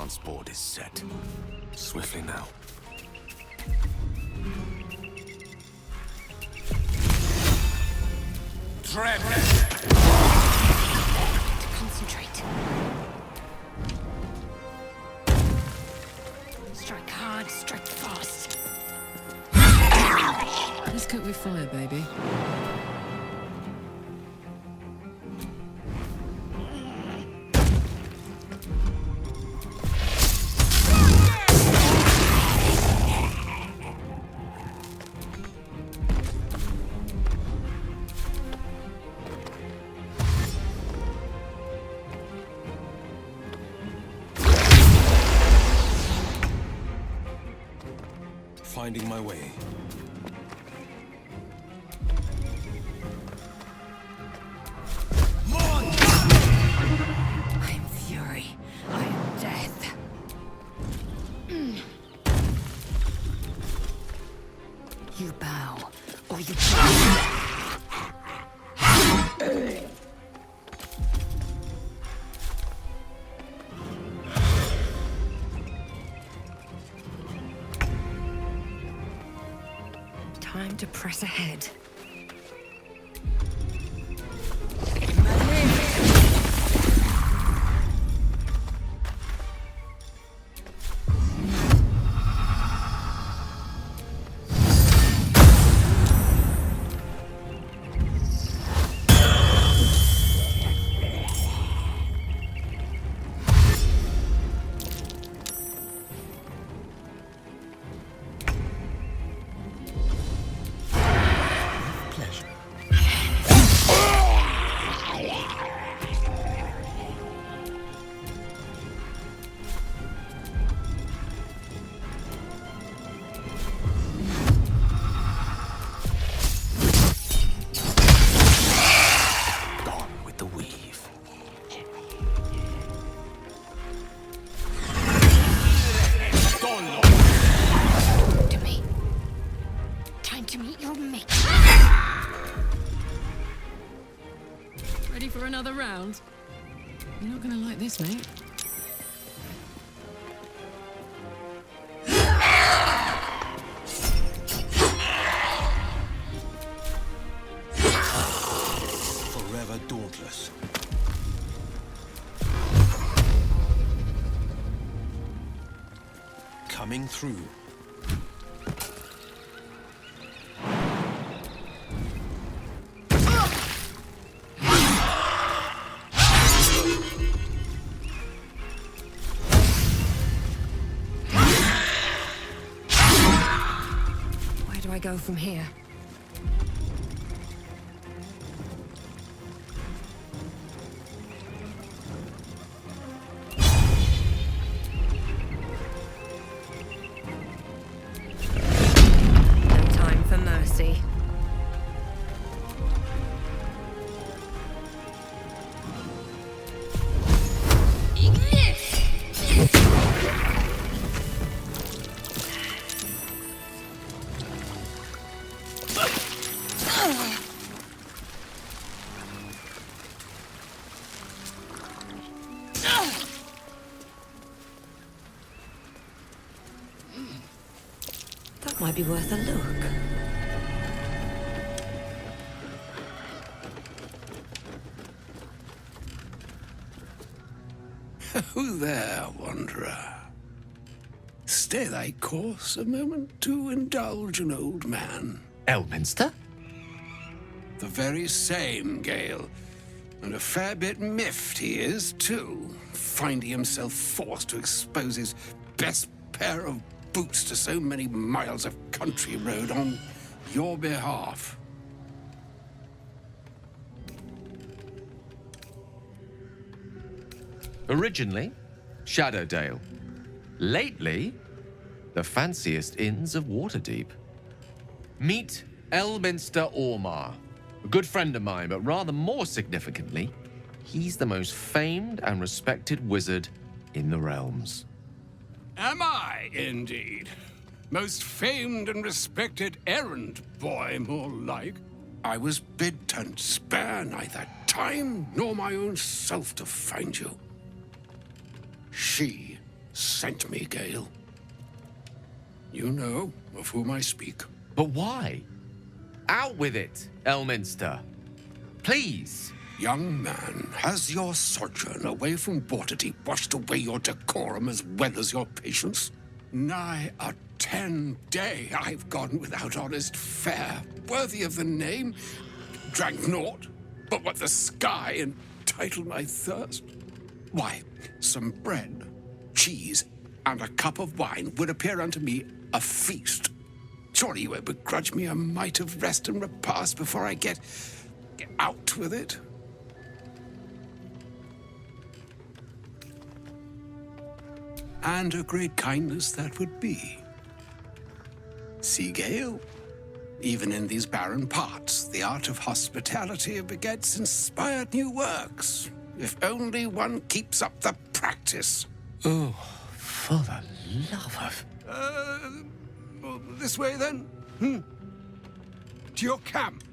dance board is set. Swiftly now. Tread! Concentrate. Strike hard, strike fast. Let's cook with fire, baby. Finding my way. I am fury. I am death. You bow, or you Time to press ahead. Ready for another round? You're not gonna like this, mate. Forever dauntless. Coming through. Where do I go from here? No time for mercy. That might be worth a look. Who there, wanderer? Stay thy course a moment to indulge an old man. Elminster? The very same, Gale. And a fair bit miffed he is, too, finding himself forced to expose his best pair of boots to so many miles of country road on your behalf. Originally, Shadowdale. Lately, the fanciest inns of Waterdeep. Meet Elminster Ormar, a good friend of mine, but rather more significantly, he's the most famed and respected wizard in the realms. Am I, indeed? Most famed and respected errand boy, more like. I was bid to spare neither time nor my own self to find you. She sent me, Gale. You know of whom I speak. But why? Out with it, Elminster. Please. Young man, has your sojourn away from Waterdeep washed away your decorum as well as your patience? Nigh a 10-day I've gone without honest fare, worthy of the name. Drank naught, but what the sky entitled my thirst. Why, some bread, cheese, and a cup of wine would appear unto me a feast. Surely you would begrudge me a mite of rest and repast before I get out with it? And a great kindness that would be. See, Gale, even in these barren parts, the art of hospitality begets inspired new works, if only one keeps up the practice. Oh, for the love of... This way, then? To your camp.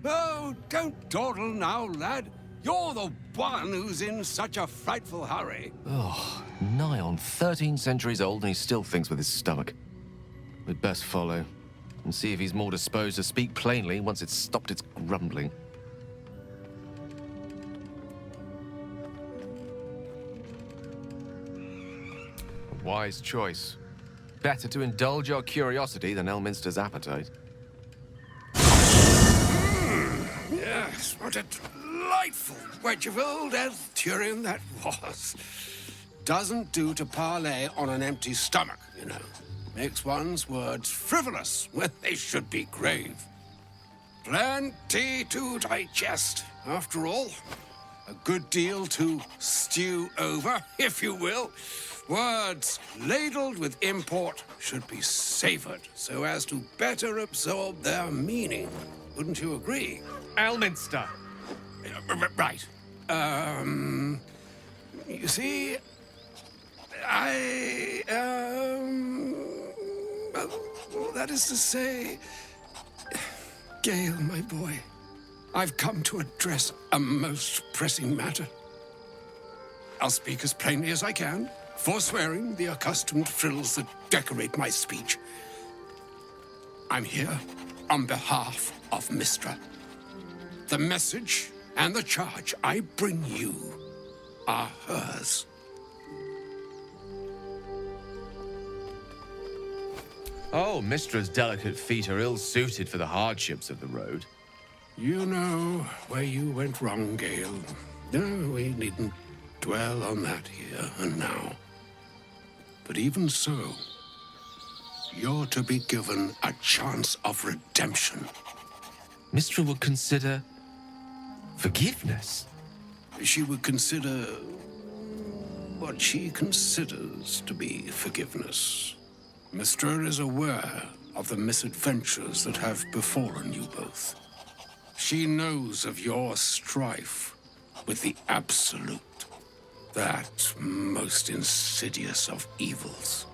Oh, don't dawdle now, lad. You're the one who's in such a frightful hurry. Oh, nigh on 13 centuries old and he still thinks with his stomach. We'd best follow and see if he's more disposed to speak plainly once it's stopped its grumbling. A wise choice. Better to indulge your curiosity than Elminster's appetite. Yes, what a delightful wedge of old Arthurian that was. Doesn't do to parley on an empty stomach, you know. Makes one's words frivolous when they should be grave. Plenty to digest, after all. A good deal to stew over, if you will. Words ladled with import should be savored so as to better absorb their meaning. Wouldn't you agree? Elminster! Right. You see, well, that is to say, Gale, my boy, I've come to address a most pressing matter. I'll speak as plainly as I can, forswearing the accustomed frills that decorate my speech. I'm here on behalf of Mistra. The message and the charge I bring you are hers. Oh, Mistra's delicate feet are ill-suited for the hardships of the road. You know where you went wrong, Gale. No, we needn't dwell on that here and now. But even so, you're to be given a chance of redemption. Mistra would consider forgiveness. She would consider what she considers to be forgiveness. Mistra is aware of the misadventures that have befallen you both. She knows of your strife with the Absolute, that most insidious of evils.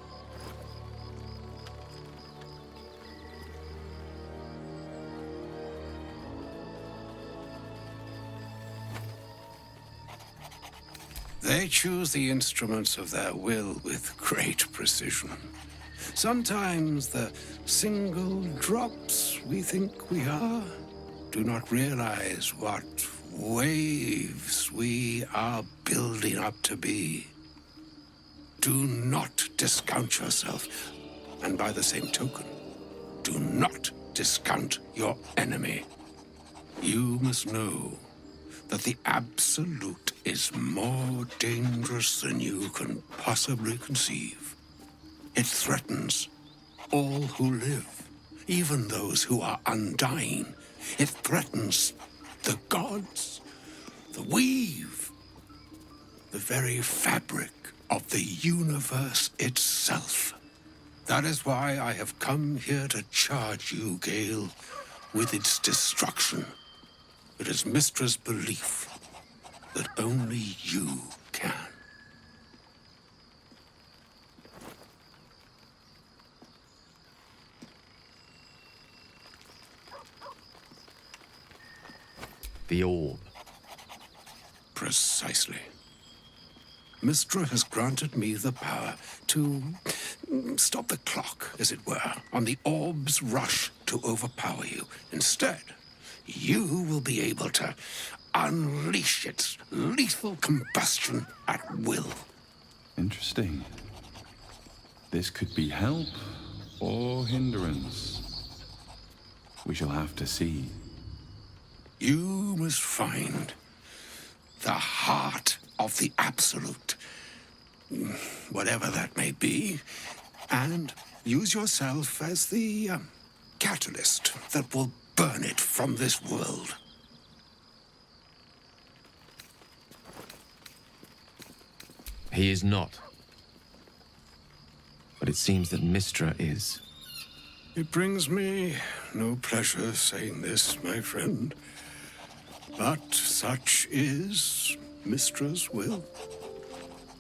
They choose the instruments of their will with great precision. Sometimes the single drops we think we are do not realize what waves we are building up to be. Do not discount yourself, and by the same token, do not discount your enemy. You must know that the Absolute is more dangerous than you can possibly conceive. It threatens all who live, even those who are undying. It threatens the gods, the weave, the very fabric of the universe itself. That is why I have come here to charge you, Gale, with its destruction. It is Mistra's belief that only you can. The orb. Precisely. Mistra has granted me the power to stop the clock, as it were, on the orb's rush to overpower you. Instead, you will be able to unleash its lethal combustion at will. Interesting. This could be help or hindrance. We shall have to see. You must find the heart of the Absolute, whatever that may be, and use yourself as the catalyst that will burn it from this world. He is not. But it seems that Mistra is. It brings me no pleasure saying this, my friend, but such is Mistra's will.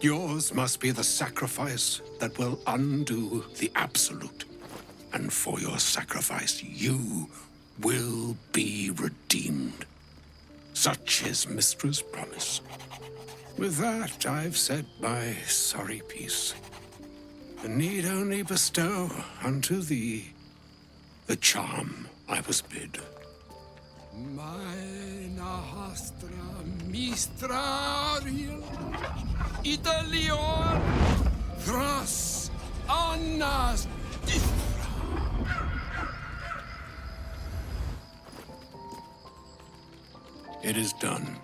Yours must be the sacrifice that will undo the Absolute. And for your sacrifice, you will be redeemed. Such is Mistra's promise. With that, I've said my sorry piece, and need only bestow unto thee the charm I was bid. Maenahastra mistrariel Italior Thras Annas Dithra. It is done.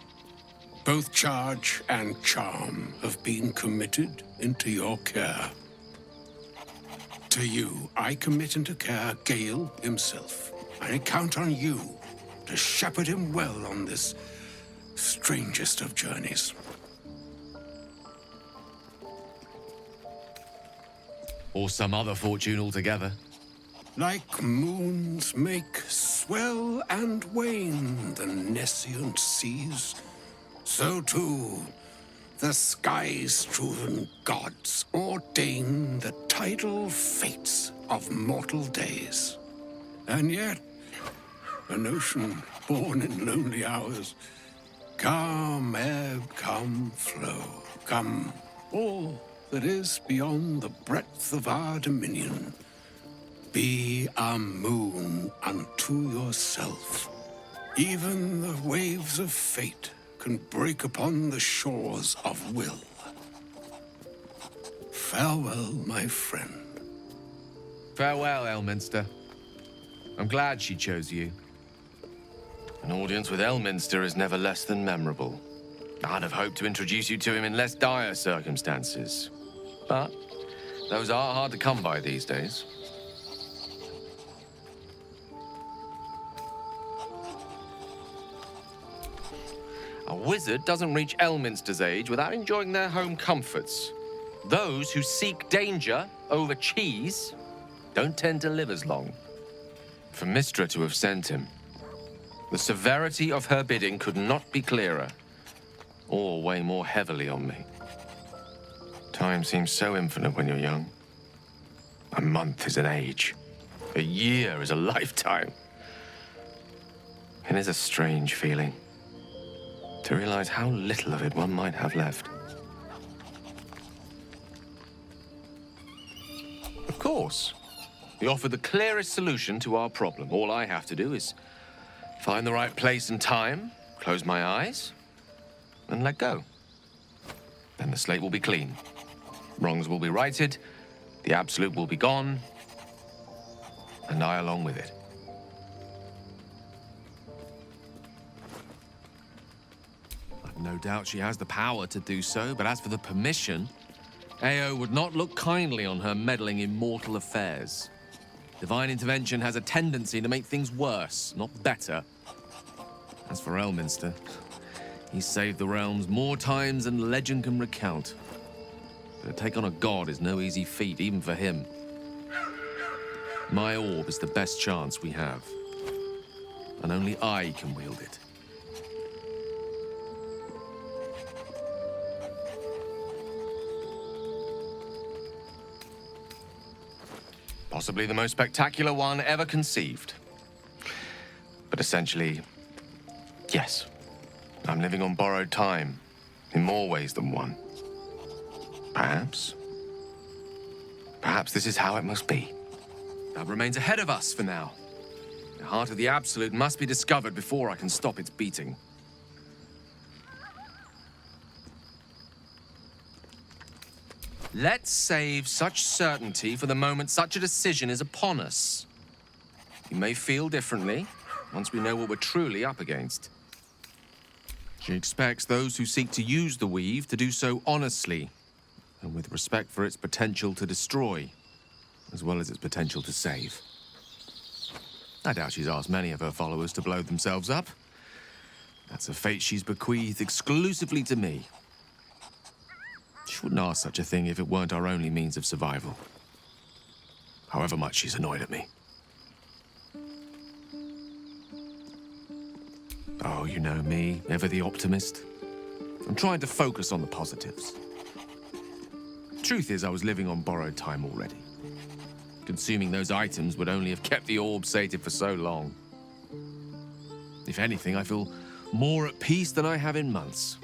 Both charge and charm have been committed into your care. To you, I commit into care Gale himself. I count on you to shepherd him well on this strangest of journeys. Or some other fortune altogether. Like moons make swell and wane the nescient seas, so too the sky-strewn gods ordain the tidal fates of mortal days. And yet, an ocean born in lonely hours, come ebb, come flow, come all that is beyond the breadth of our dominion. Be a moon unto yourself. Even the waves of fate can break upon the shores of will. Farewell, my friend. Farewell, Elminster. I'm glad she chose you. An audience with Elminster is never less than memorable. I'd have hoped to introduce you to him in less dire circumstances. But those are hard to come by these days. A wizard doesn't reach Elminster's age without enjoying their home comforts. Those who seek danger over cheese don't tend to live as long. For Mistra to have sent him, the severity of her bidding could not be clearer, or weigh more heavily on me. Time seems so infinite when you're young. A month is an age. A year is a lifetime. It is a strange feeling to realize how little of it one might have left. Of course, you offer the clearest solution to our problem. All I have to do is find the right place and time, close my eyes, and let go. Then the slate will be clean. Wrongs will be righted, the Absolute will be gone, and I along with it. I've no doubt she has the power to do so, but as for the permission, Ao would not look kindly on her meddling in mortal affairs. Divine intervention has a tendency to make things worse, not better. As for Elminster, he's saved the realms more times than legend can recount. But to take on a god is no easy feat, even for him. My orb is the best chance we have. And only I can wield it. Possibly the most spectacular one ever conceived. But essentially, yes, I'm living on borrowed time in more ways than one. Perhaps. Perhaps this is how it must be. That remains ahead of us for now. The heart of the Absolute must be discovered before I can stop its beating. Let's save such certainty for the moment such a decision is upon us. You may feel differently once we know what we're truly up against. She expects those who seek to use the weave to do so honestly and with respect for its potential to destroy, as well as its potential to save. I doubt she's asked many of her followers to blow themselves up. That's a fate she's bequeathed exclusively to me. She wouldn't ask such a thing if it weren't our only means of survival. However much she's annoyed at me. Oh, you know me, ever the optimist. I'm trying to focus on the positives. Truth is, I was living on borrowed time already. Consuming those items would only have kept the orb sated for so long. If anything, I feel more at peace than I have in months.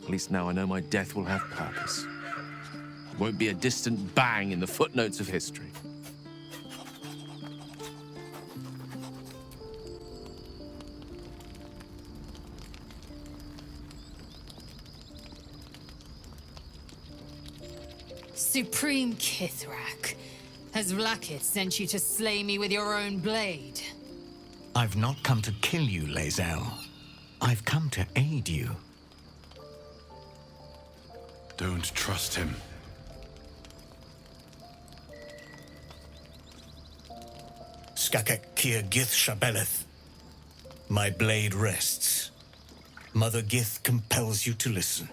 At least now I know my death will have purpose. It won't be a distant bang in the footnotes of history. Supreme Kithrak, has Vlaakith sent you to slay me with your own blade? I've not come to kill you, Lae'zel. I've come to aid you. Don't trust him. Skakek Kir Gith Shabeleth. My blade rests. Mother Gith compels you to listen.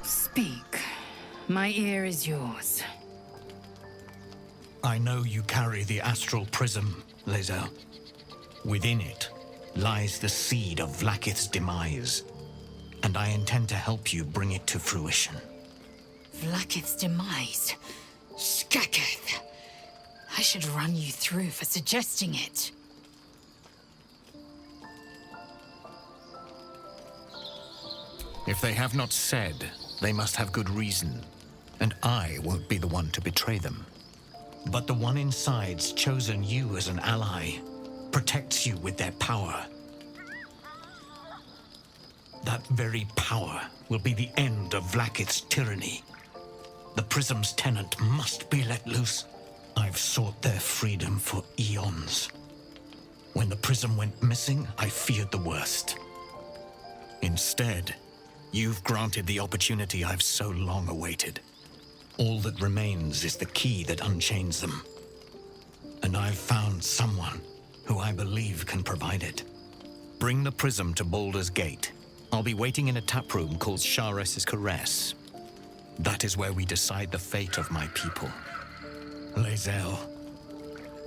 Speak. My ear is yours. I know you carry the astral prism, Lae'zel. Within it lies the seed of Vlaakith's demise, and I intend to help you bring it to fruition. Vlaakith's demise? Skaketh! I should run you through for suggesting it. If they have not said, they must have good reason, and I won't be the one to betray them. But the one inside's chosen you as an ally, protects you with their power. That very power will be the end of Vlaakith's tyranny. The Prism's tenant must be let loose. I've sought their freedom for eons. When the Prism went missing, I feared the worst. Instead, you've granted the opportunity I've so long awaited. All that remains is the key that unchains them. And I've found someone who I believe can provide it. Bring the Prism to Baldur's Gate. I'll be waiting in a taproom called Shares's Caress. That is where we decide the fate of my people. Lae'zel,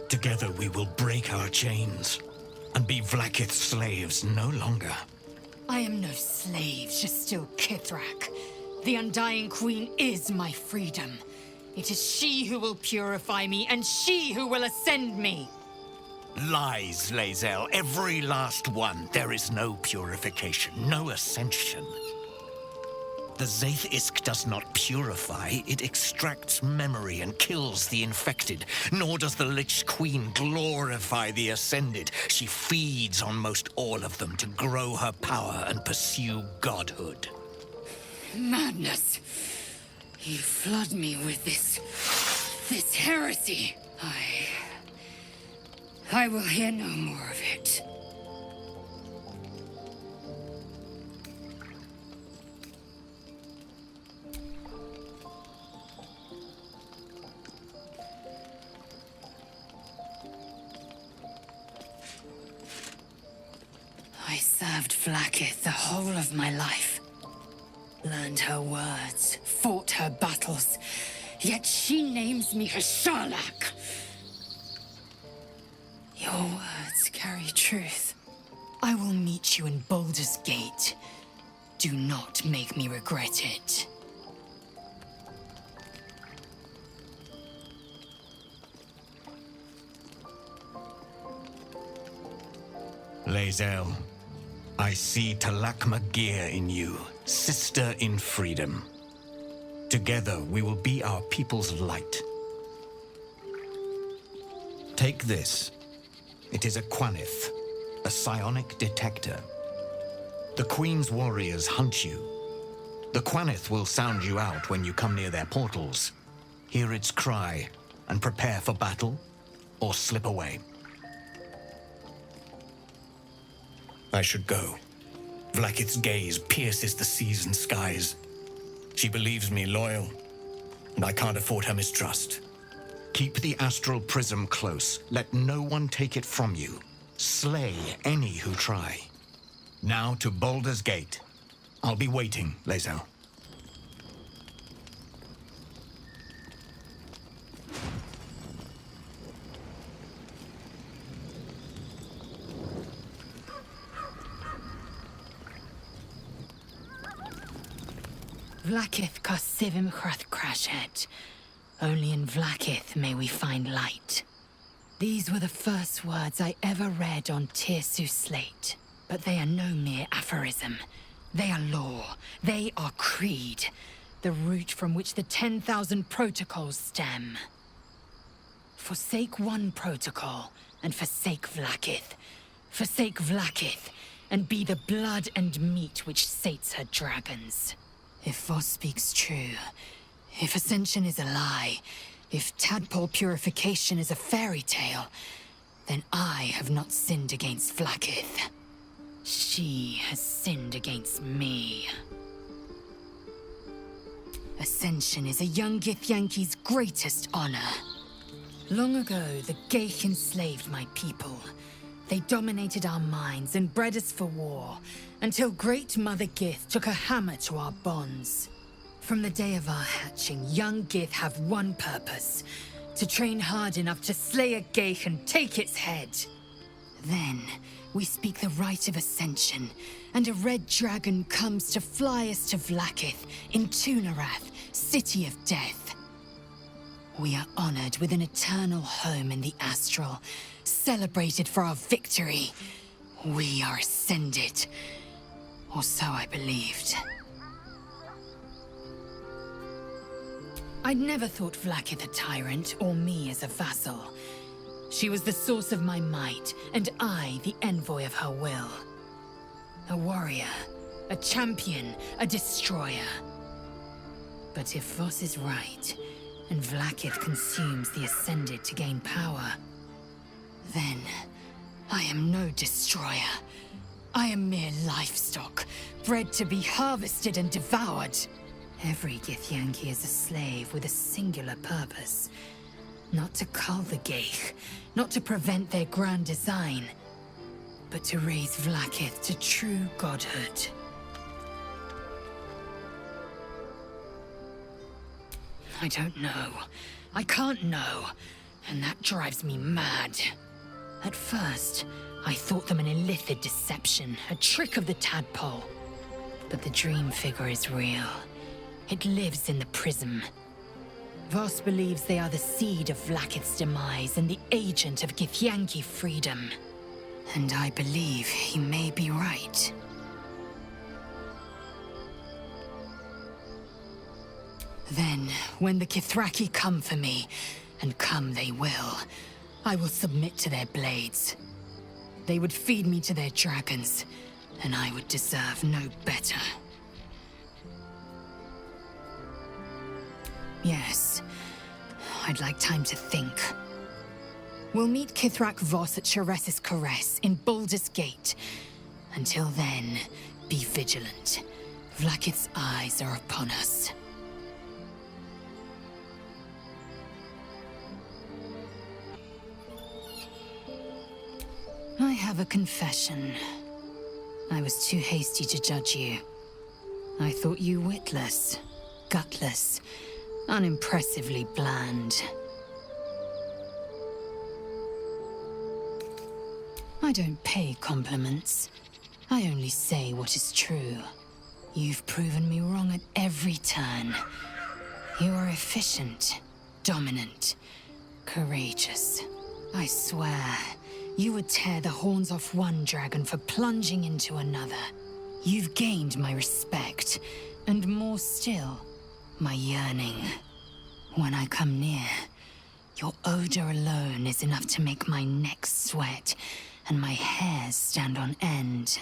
together we will break our chains and be Vlaakith's slaves no longer. I am no slave, just still Kithrak. The Undying Queen is my freedom. It is she who will purify me, and she who will ascend me. Lies, Lae'zel, every last one. There is no purification, no ascension. The Zaith Isk does not purify, it extracts memory and kills the infected. Nor does the Lich Queen glorify the ascended. She feeds on most all of them to grow her power and pursue godhood. Madness! You flood me with this heresy. I will hear no more of it. I served Vlaakith the whole of my life. Learned her words, fought her battles, yet she names me her Sharlak. Your words carry truth. I will meet you in Baldur's Gate. Do not make me regret it. Lae'zel, I see Talakma Gear in you, sister in freedom. Together we will be our people's light. Take this. It is a Quanith, a psionic detector. The Queen's warriors hunt you. The Quanith will sound you out when you come near their portals. Hear its cry and prepare for battle, or slip away. I should go. Vlakith's gaze pierces the seas and skies. She believes me loyal, and I can't afford her mistrust. Keep the astral prism close. Let no one take it from you. Slay any who try. Now to Baldur's Gate. I'll be waiting, Lae'zel. Vlakith Kosivim Crashhead. Only in Vlakith may we find light. These were the first words I ever read on Tirsu's slate. But they are no mere aphorism. They are law. They are creed. The root from which the 10,000 protocols stem. Forsake one protocol, and forsake Vlakith. Forsake Vlakith, and be the blood and meat which sates her dragons. If Voss speaks true, if Ascension is a lie, if tadpole purification is a fairy tale, then I have not sinned against Vlakith. She has sinned against me. Ascension is a young Githyanki's greatest honor. Long ago, the Geich enslaved my people. They dominated our minds and bred us for war, until Great Mother Gith took a hammer to our bonds. From the day of our hatching, young Gith have one purpose: to train hard enough to slay a Geich and take its head. Then, we speak the rite of Ascension, and a red dragon comes to fly us to Vlakith in Tunarath, City of Death. We are honored with an eternal home in the Astral, celebrated for our victory. We are ascended. Or so I believed. I'd never thought Vlakith a tyrant, or me as a vassal. She was the source of my might, and I the envoy of her will. A warrior, a champion, a destroyer. But if Voss is right, and Vlakith consumes the Ascended to gain power, then I am no destroyer. I am mere livestock, bred to be harvested and devoured. Every Githyanki is a slave with a singular purpose. Not to cull the Geich, not to prevent their grand design, but to raise Vlakith to true godhood. I don't know. I can't know. And that drives me mad. At first, I thought them an illithid deception, a trick of the tadpole. But the dream figure is real. It lives in the prism. Voss believes they are the seed of Vlakith's demise and the agent of Githyanki freedom. And I believe he may be right. Then, when the Kithraki come for me, and come they will, I will submit to their blades. They would feed me to their dragons, and I would deserve no better. Yes, I'd like time to think. We'll meet Kithrak Voss at Shares's Caress in Baldur's Gate. Until then, be vigilant. Vlakith's eyes are upon us. I have a confession. I was too hasty to judge you. I thought you witless, gutless, unimpressively bland. I don't pay compliments. I only say what is true. You've proven me wrong at every turn. You are efficient, dominant, courageous. I swear, You would tear the horns off one dragon for plunging into another. You've gained my respect, and more still, my yearning. When I come near, your odor alone is enough to make my neck sweat and my hairs stand on end.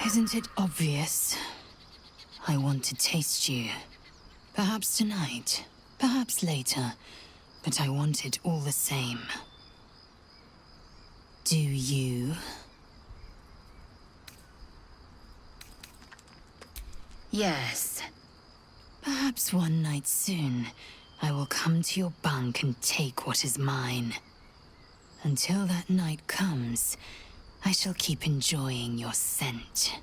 Isn't it obvious? I want to taste you. Perhaps tonight, perhaps later, but I want it all the same. Do you? Yes. Perhaps one night soon, I will come to your bunk and take what is mine. Until that night comes, I shall keep enjoying your scent.